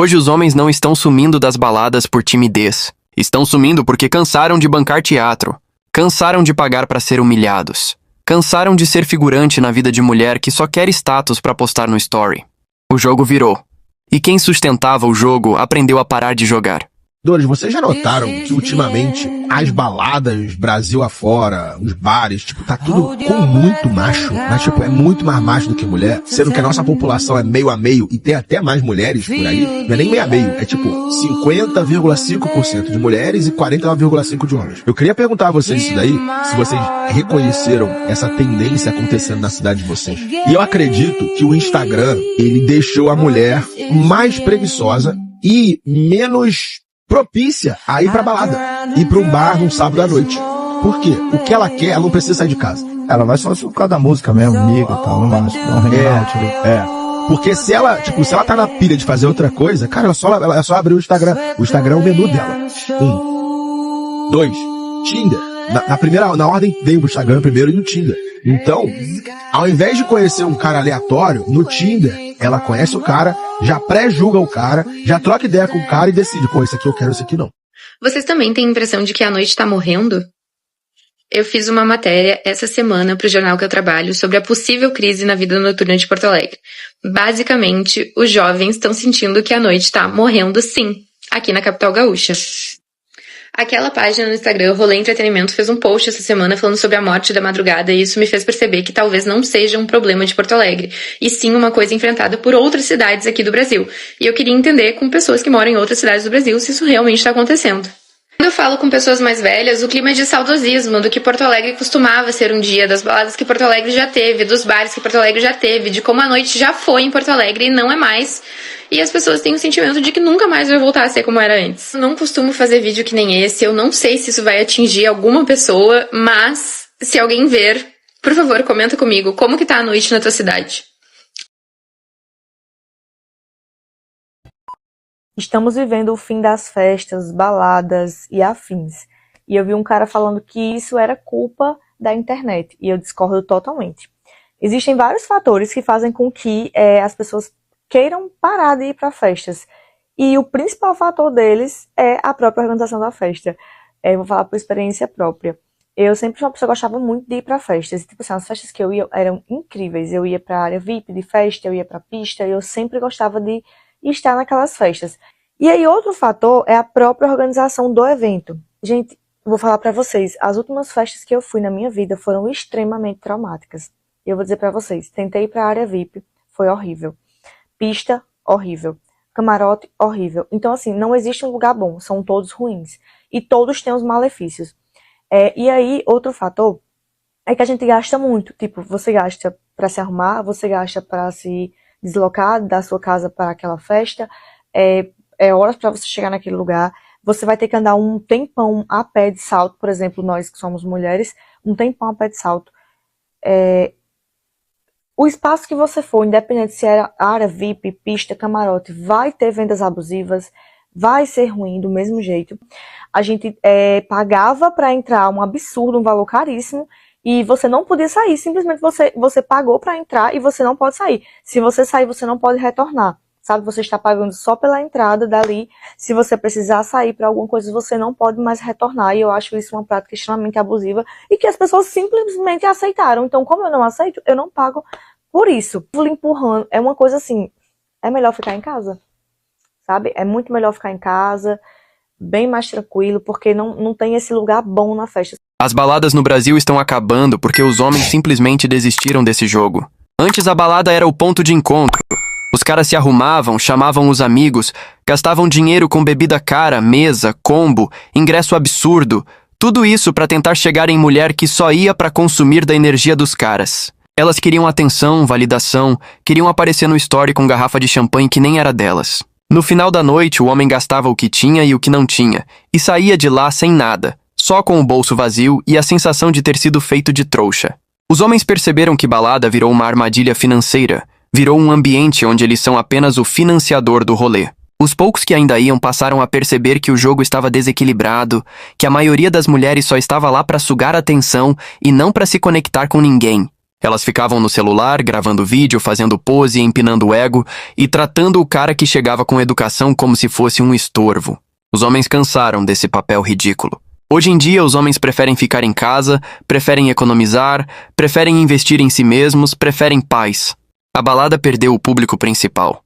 Hoje os homens não estão sumindo das baladas por timidez. Estão sumindo porque cansaram de bancar teatro. Cansaram de pagar para ser humilhados. Cansaram de ser figurante na vida de mulher que só quer status para postar no story. O jogo virou. E quem sustentava o jogo aprendeu a parar de jogar. Dores, vocês já notaram que ultimamente as baladas Brasil afora, os bares, tipo, tá tudo com muito macho, mas tipo, é muito mais macho do que mulher, sendo que a nossa população é meio a meio e tem até mais mulheres por aí, não é nem meio a meio, é tipo 50,5% de mulheres e 49,5% de homens. Eu queria perguntar a vocês isso daí, se vocês reconheceram essa tendência acontecendo na cidade de vocês. E eu acredito que o Instagram, ele deixou a mulher mais preguiçosa e menos propícia a ir pra balada, ir pra um bar num sábado à noite. Por quê? O que ela quer, ela não precisa sair de casa. Ela vai só por causa da música mesmo, amigo e tal, não vai dar um hangout ali. Porque se ela tá na pilha de fazer outra coisa, cara, ela é só abrir o Instagram. O Instagram é o menu dela. 1. 2. Tinder. Na ordem veio o Instagram primeiro e o Tinder. Então, ao invés de conhecer um cara aleatório, no Tinder, ela conhece o cara, já pré-julga o cara, já troca ideia com o cara e decide, pô, esse aqui eu quero, esse aqui não. Vocês também têm a impressão de que a noite tá morrendo? Eu fiz uma matéria essa semana pro jornal que eu trabalho sobre a possível crise na vida noturna de Porto Alegre. Basicamente, os jovens estão sentindo que a noite tá morrendo sim, aqui na capital gaúcha. Aquela página no Instagram, Rolê Entretenimento, fez um post essa semana falando sobre a morte da madrugada e isso me fez perceber que talvez não seja um problema de Porto Alegre, e sim uma coisa enfrentada por outras cidades aqui do Brasil. E eu queria entender com pessoas que moram em outras cidades do Brasil se isso realmente está acontecendo. Quando eu falo com pessoas mais velhas, o clima é de saudosismo do que Porto Alegre costumava ser um dia, das baladas que Porto Alegre já teve, dos bares que Porto Alegre já teve, de como a noite já foi em Porto Alegre e não é mais. E as pessoas têm o sentimento de que nunca mais vai voltar a ser como era antes. Eu não costumo fazer vídeo que nem esse, eu não sei se isso vai atingir alguma pessoa, mas se alguém ver, por favor, comenta comigo como que tá a noite na tua cidade. Estamos vivendo o fim das festas, baladas e afins. E eu vi um cara falando que isso era culpa da internet, e eu discordo totalmente. Existem vários fatores que fazem com que as pessoas queiram parar de ir para festas. E o principal fator deles é a própria organização da festa. Eu vou falar por experiência própria. Eu sempre fui uma pessoa que gostava muito de ir para festas. E, tipo assim, as festas que eu ia eram incríveis. Eu ia para a área VIP de festa, eu ia para a pista, eu sempre gostava de estar naquelas festas. E aí outro fator é a própria organização do evento. Gente, vou falar para vocês, as últimas festas que eu fui na minha vida foram extremamente traumáticas. E eu vou dizer para vocês, tentei ir para a área VIP, foi horrível. Pista, horrível. Camarote, horrível. Então, assim, não existe um lugar bom, são todos ruins. E todos têm os malefícios. E aí, outro fator é que a gente gasta muito. Tipo, você gasta para se arrumar, você gasta para se deslocar da sua casa para aquela festa, horas para você chegar naquele lugar. Você vai ter que andar um tempão a pé de salto, por exemplo, nós que somos mulheres, um tempão a pé de salto. O espaço que você for, independente se era área VIP, pista, camarote, vai ter vendas abusivas, vai ser ruim do mesmo jeito. A gente pagava para entrar um absurdo, um valor caríssimo, e você não podia sair, simplesmente você pagou para entrar e você não pode sair. Se você sair, você não pode retornar, sabe? Você está pagando só pela entrada dali, se você precisar sair para alguma coisa, você não pode mais retornar, e eu acho isso uma prática extremamente abusiva, e que as pessoas simplesmente aceitaram. Então, como eu não aceito, eu não pago por isso. Vou lhe empurrando, é uma coisa assim, é melhor ficar em casa, sabe? É muito melhor ficar em casa, bem mais tranquilo, porque não tem esse lugar bom na festa. As baladas no Brasil estão acabando porque os homens simplesmente desistiram desse jogo. Antes a balada era o ponto de encontro. Os caras se arrumavam, chamavam os amigos, gastavam dinheiro com bebida cara, mesa, combo, ingresso absurdo. Tudo isso pra tentar chegar em mulher que só ia pra consumir da energia dos caras. Elas queriam atenção, validação, queriam aparecer no story com garrafa de champanhe que nem era delas. No final da noite, o homem gastava o que tinha e o que não tinha, e saía de lá sem nada, só com o bolso vazio e a sensação de ter sido feito de trouxa. Os homens perceberam que balada virou uma armadilha financeira, virou um ambiente onde eles são apenas o financiador do rolê. Os poucos que ainda iam passaram a perceber que o jogo estava desequilibrado, que a maioria das mulheres só estava lá para sugar atenção e não para se conectar com ninguém. Elas ficavam no celular, gravando vídeo, fazendo pose, empinando o ego e tratando o cara que chegava com educação como se fosse um estorvo. Os homens cansaram desse papel ridículo. Hoje em dia, os homens preferem ficar em casa, preferem economizar, preferem investir em si mesmos, preferem paz. A balada perdeu o público principal.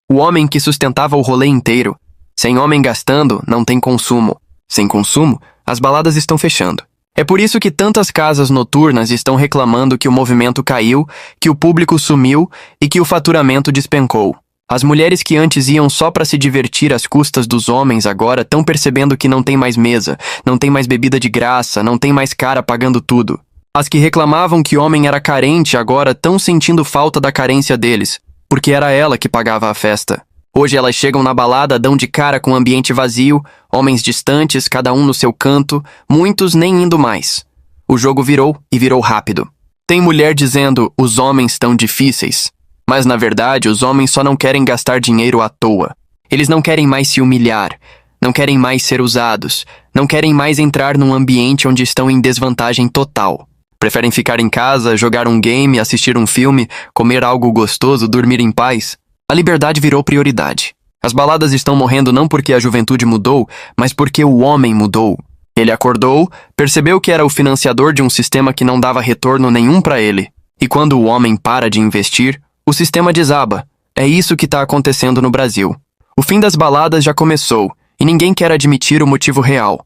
O homem que sustentava o rolê inteiro. Sem homem gastando, não tem consumo. Sem consumo, as baladas estão fechando. É por isso que tantas casas noturnas estão reclamando que o movimento caiu, que o público sumiu e que o faturamento despencou. As mulheres que antes iam só para se divertir às custas dos homens agora estão percebendo que não tem mais mesa, não tem mais bebida de graça, não tem mais cara pagando tudo. As que reclamavam que homem era carente agora estão sentindo falta da carência deles, porque era ela que pagava a festa. Hoje elas chegam na balada, dão de cara com o ambiente vazio, homens distantes, cada um no seu canto, muitos nem indo mais. O jogo virou e virou rápido. Tem mulher dizendo, os homens estão difíceis. Mas na verdade, os homens só não querem gastar dinheiro à toa. Eles não querem mais se humilhar, não querem mais ser usados, não querem mais entrar num ambiente onde estão em desvantagem total. Preferem ficar em casa, jogar um game, assistir um filme, comer algo gostoso, dormir em paz. A liberdade virou prioridade. As baladas estão morrendo não porque a juventude mudou, mas porque o homem mudou. Ele acordou, percebeu que era o financiador de um sistema que não dava retorno nenhum para ele. E quando o homem para de investir, o sistema desaba. É isso que está acontecendo no Brasil. O fim das baladas já começou, e ninguém quer admitir o motivo real.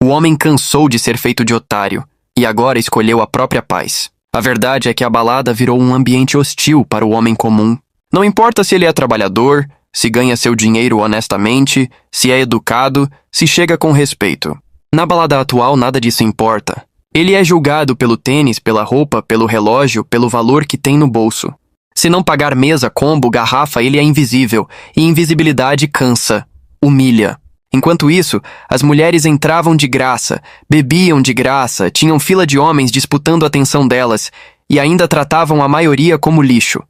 O homem cansou de ser feito de otário, e agora escolheu a própria paz. A verdade é que a balada virou um ambiente hostil para o homem comum. Não importa se ele é trabalhador, se ganha seu dinheiro honestamente, se é educado, se chega com respeito. Na balada atual, nada disso importa. Ele é julgado pelo tênis, pela roupa, pelo relógio, pelo valor que tem no bolso. Se não pagar mesa, combo, garrafa, ele é invisível, e invisibilidade cansa, humilha. Enquanto isso, as mulheres entravam de graça, bebiam de graça, tinham fila de homens disputando a atenção delas, e ainda tratavam a maioria como lixo.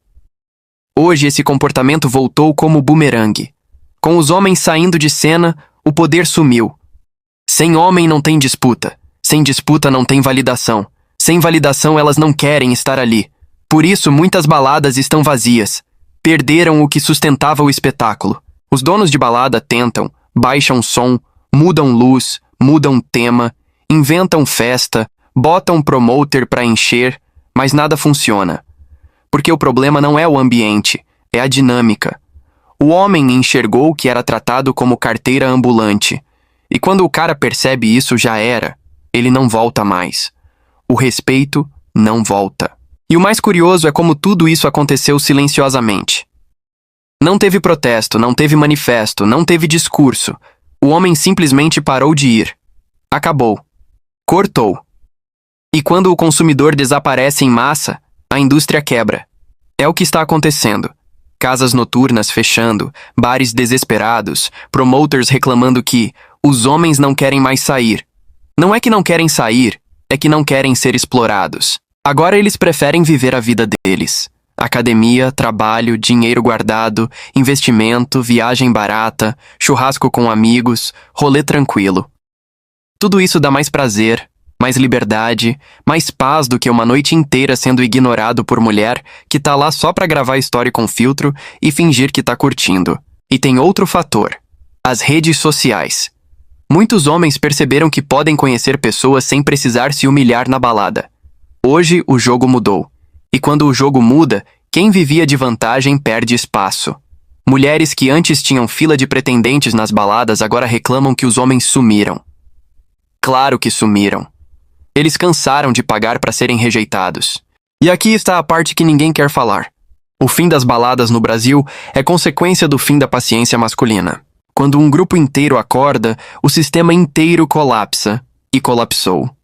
Hoje esse comportamento voltou como bumerangue. Com os homens saindo de cena, o poder sumiu. Sem homem não tem disputa. Sem disputa não tem validação. Sem validação elas não querem estar ali. Por isso muitas baladas estão vazias. Perderam o que sustentava o espetáculo. Os donos de balada tentam, baixam som, mudam luz, mudam tema, inventam festa, botam promoter para encher, mas nada funciona. Porque o problema não é o ambiente, é a dinâmica. O homem enxergou que era tratado como carteira ambulante. E quando o cara percebe isso, já era. Ele não volta mais. O respeito não volta. E o mais curioso é como tudo isso aconteceu silenciosamente. Não teve protesto, não teve manifesto, não teve discurso. O homem simplesmente parou de ir. Acabou. Cortou. E quando o consumidor desaparece em massa, a indústria quebra. É o que está acontecendo. Casas noturnas fechando, bares desesperados, promoters reclamando que os homens não querem mais sair. Não é que não querem sair, é que não querem ser explorados. Agora eles preferem viver a vida deles. Academia, trabalho, dinheiro guardado, investimento, viagem barata, churrasco com amigos, rolê tranquilo. Tudo isso dá mais prazer, mais liberdade, mais paz do que uma noite inteira sendo ignorado por mulher que tá lá só pra gravar story com filtro e fingir que tá curtindo. E tem outro fator: as redes sociais. Muitos homens perceberam que podem conhecer pessoas sem precisar se humilhar na balada. Hoje o jogo mudou. E quando o jogo muda, quem vivia de vantagem perde espaço. Mulheres que antes tinham fila de pretendentes nas baladas agora reclamam que os homens sumiram. Claro que sumiram. Eles cansaram de pagar para serem rejeitados. E aqui está a parte que ninguém quer falar. O fim das baladas no Brasil é consequência do fim da paciência masculina. Quando um grupo inteiro acorda, o sistema inteiro colapsa. E colapsou.